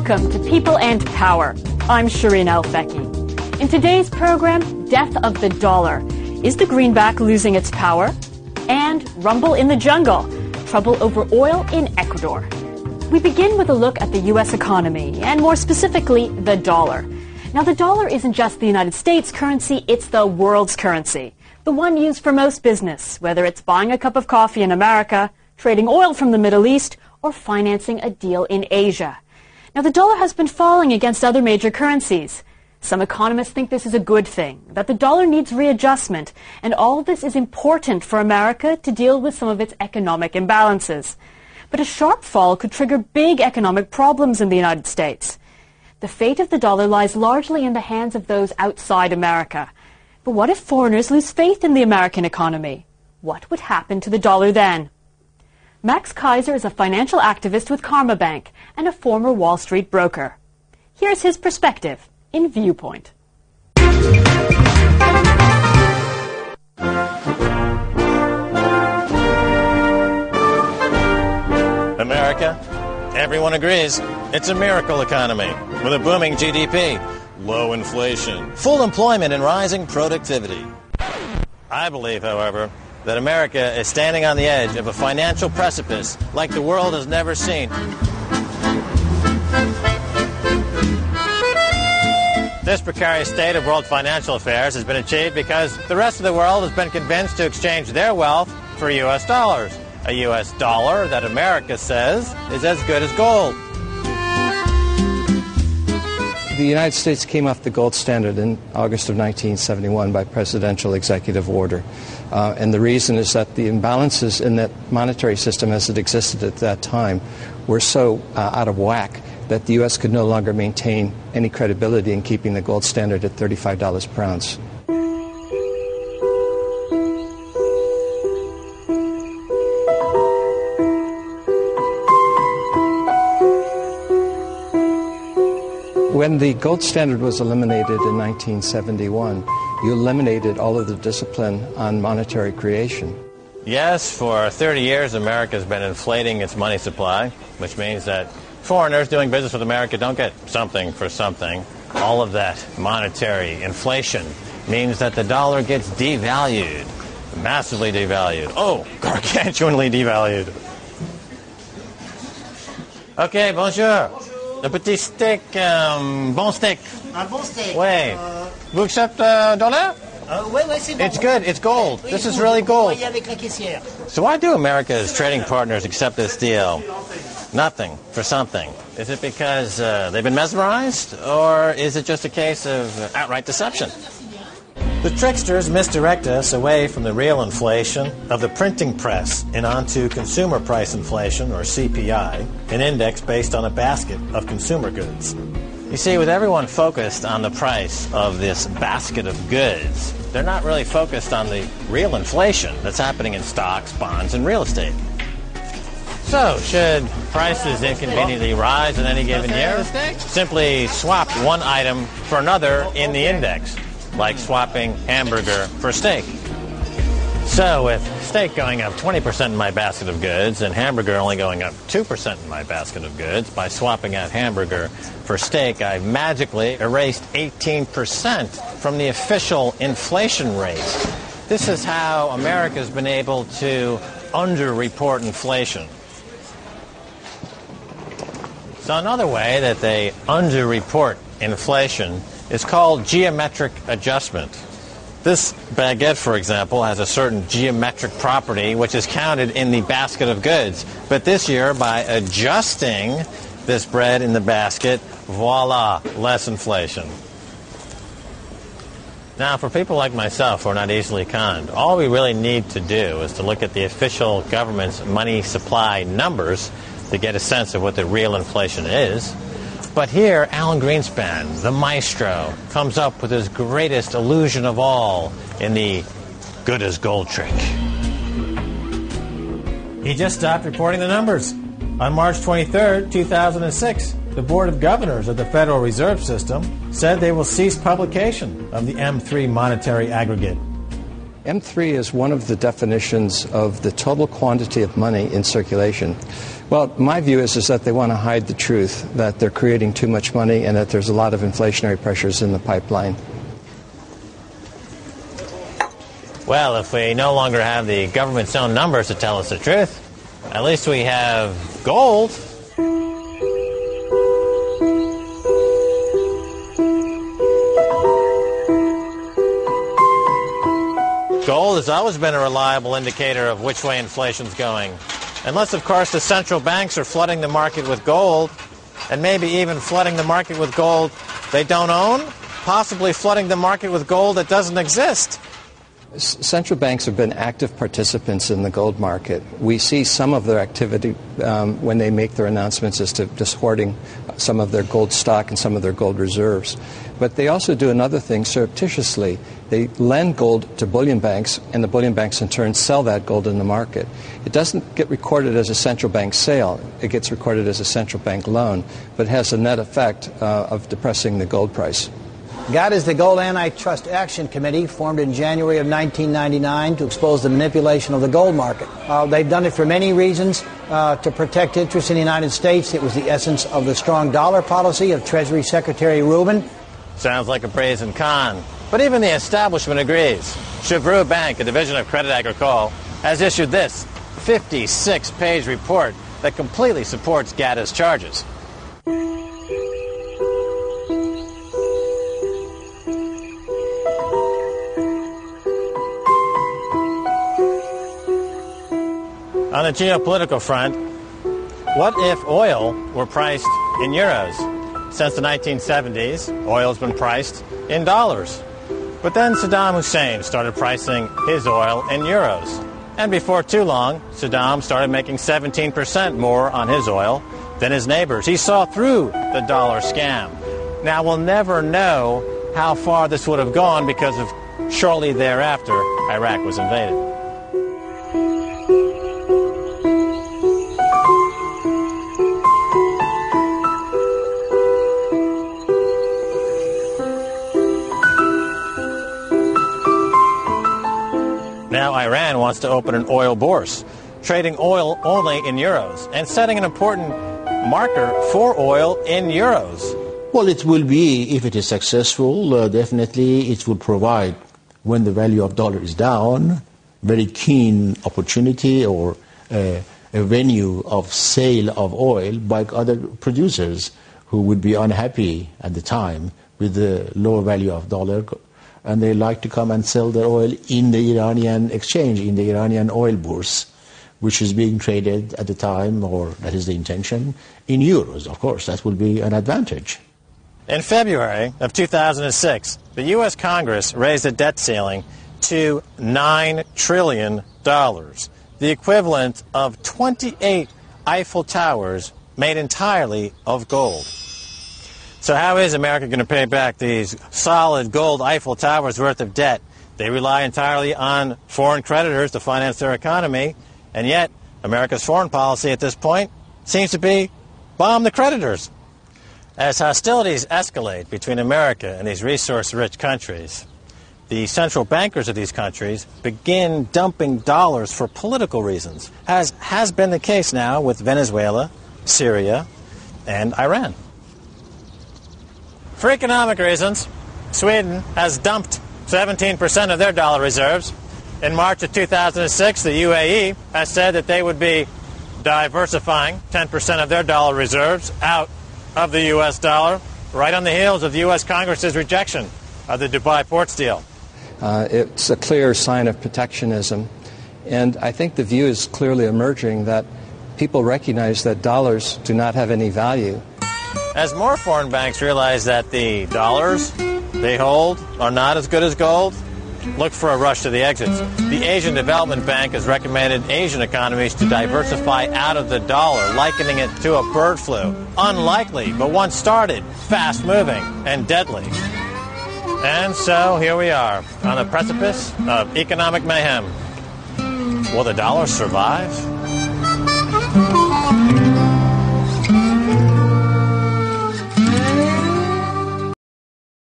Welcome to People and Power. I'm Shireen Al-Feki. In today's program, Death of the Dollar. Is the greenback losing its power? And Rumble in the Jungle, trouble over oil in Ecuador. We begin with a look at the U.S. economy, and more specifically, the dollar. Now, the dollar isn't just the United States currency, it's the world's currency. The one used for most business, whether it's buying a cup of coffee in America, trading oil from the Middle East, or financing a deal in Asia. Now, the dollar has been falling against other major currencies. Some economists think this is a good thing, that the dollar needs readjustment, and all of this is important for America to deal with some of its economic imbalances. But a sharp fall could trigger big economic problems in the United States. The fate of the dollar lies largely in the hands of those outside America. But what if foreigners lose faith in the American economy? What would happen to the dollar then? Max Kaiser is a financial activist with Karma Bank and a former Wall Street broker. Here's his perspective in Viewpoint. America, everyone agrees, it's a miracle economy with a booming GDP, low inflation, full employment, and rising productivity. I believe, however, that America is standing on the edge of a financial precipice like the world has never seen. This precarious state of world financial affairs has been achieved because the rest of the world has been convinced to exchange their wealth for U.S. dollars. A U.S. dollar that America says is as good as gold. The United States came off the gold standard in August of 1971 by presidential executive order. And the reason is that the imbalances in that monetary system as it existed at that time were so out of whack that the U.S. could no longer maintain any credibility in keeping the gold standard at $35 per ounce. When the gold standard was eliminated in 1971, you eliminated all of the discipline on monetary creation. Yes, for 30 years, America has been inflating its money supply, which means that foreigners doing business with America don't get something for something. All of that monetary inflation means that the dollar gets devalued, massively devalued. Oh, gargantuanly devalued. Okay, bonjour. Le petit steak, bon steak. Un bon steak. Oui. Vous acceptez $1? Oui, c'est bon. It's good. It's gold. This is really gold. Avec la caissière. So why do America's trading partners accept this deal? Nothing for something. Is it because they've been mesmerized, or is it just a case of outright deception? The tricksters misdirect us away from the real inflation of the printing press and onto consumer price inflation, or CPI, an index based on a basket of consumer goods. You see, with everyone focused on the price of this basket of goods, they're not really focused on the real inflation that's happening in stocks, bonds, and real estate. So, should prices inconveniently rise in any given year? Simply swap one item for another in the index, like swapping hamburger for steak. So with steak going up 20% in my basket of goods and hamburger only going up 2% in my basket of goods, by swapping out hamburger for steak, I've magically erased 18% from the official inflation rate. This is how America's been able to underreport inflation. So another way that they underreport inflation is called geometric adjustment. This baguette, for example, has a certain geometric property which is counted in the basket of goods. But this year, by adjusting this bread in the basket, voila, less inflation. Now, for people like myself who are not easily conned, all we really need to do is to look at the official government's money supply numbers to get a sense of what the real inflation is. But here, Alan Greenspan, the maestro, comes up with his greatest illusion of all in the good as gold trick. He just stopped reporting the numbers. On March 23rd, 2006, the Board of Governors of the Federal Reserve System said they will cease publication of the M3 monetary aggregate. M3 is one of the definitions of the total quantity of money in circulation. Well, my view is that they want to hide the truth, that they're creating too much money and that there's a lot of inflationary pressures in the pipeline. Well, if we no longer have the government's own numbers to tell us the truth, at least we have gold. Gold has always been a reliable indicator of which way inflation's going. Unless, of course, the central banks are flooding the market with gold, and maybe even flooding the market with gold they don't own, possibly flooding the market with gold that doesn't exist. Central banks have been active participants in the gold market. We see some of their activity when they make their announcements as to just hoarding some of their gold stock and some of their gold reserves. But they also do another thing surreptitiously. They lend gold to bullion banks, and the bullion banks in turn sell that gold in the market. It doesn't get recorded as a central bank sale. It gets recorded as a central bank loan, but it has a net effect of depressing the gold price. GATT is the Gold Antitrust Action Committee, formed in January of 1999 to expose the manipulation of the gold market. They've done it for many reasons. To protect interests in the United States. It was the essence of the strong dollar policy of Treasury Secretary Rubin. Sounds like a brazen con. But even the establishment agrees. Chevreau Bank, a division of Crédit Agricole, has issued this 56-page report that completely supports GATT's charges. On the geopolitical front, what if oil were priced in euros? Since the 1970s, oil has been priced in dollars. But then Saddam Hussein started pricing his oil in euros. And before too long, Saddam started making 17% more on his oil than his neighbors. He saw through the dollar scam. Now, we'll never know how far this would have gone because of shortly thereafter, Iraq was invaded. Now Iran wants to open an oil bourse, trading oil only in euros and setting an important marker for oil in euros. Well, it will be, if it is successful, definitely it will provide, when the value of dollar is down, very keen opportunity or a venue of sale of oil by other producers who would be unhappy at the time with the lower value of dollar, and they like to come and sell their oil in the Iranian exchange, in the Iranian oil bourse, which is being traded at the time, or that is the intention, in euros. Of course, that will be an advantage. In February of 2006, the U.S. Congress raised the debt ceiling to $9 trillion, the equivalent of 28 Eiffel Towers made entirely of gold. So how is America going to pay back these solid gold Eiffel Towers worth of debt? They rely entirely on foreign creditors to finance their economy, and yet America's foreign policy at this point seems to be bomb the creditors. As hostilities escalate between America and these resource-rich countries, the central bankers of these countries begin dumping dollars for political reasons, as has been the case now with Venezuela, Syria, and Iran. For economic reasons, Sweden has dumped 17% of their dollar reserves. In March of 2006, the UAE has said that they would be diversifying 10% of their dollar reserves out of the U.S. dollar, right on the heels of the U.S. Congress's rejection of the Dubai ports deal. It's a clear sign of protectionism, and I think the view is clearly emerging that people recognize that dollars do not have any value. As more foreign banks realize that the dollars they hold are not as good as gold, look for a rush to the exits. The Asian Development Bank has recommended Asian economies to diversify out of the dollar, likening it to a bird flu. Unlikely, but once started, fast-moving and deadly. And so here we are, on the precipice of economic mayhem. Will the dollar survive?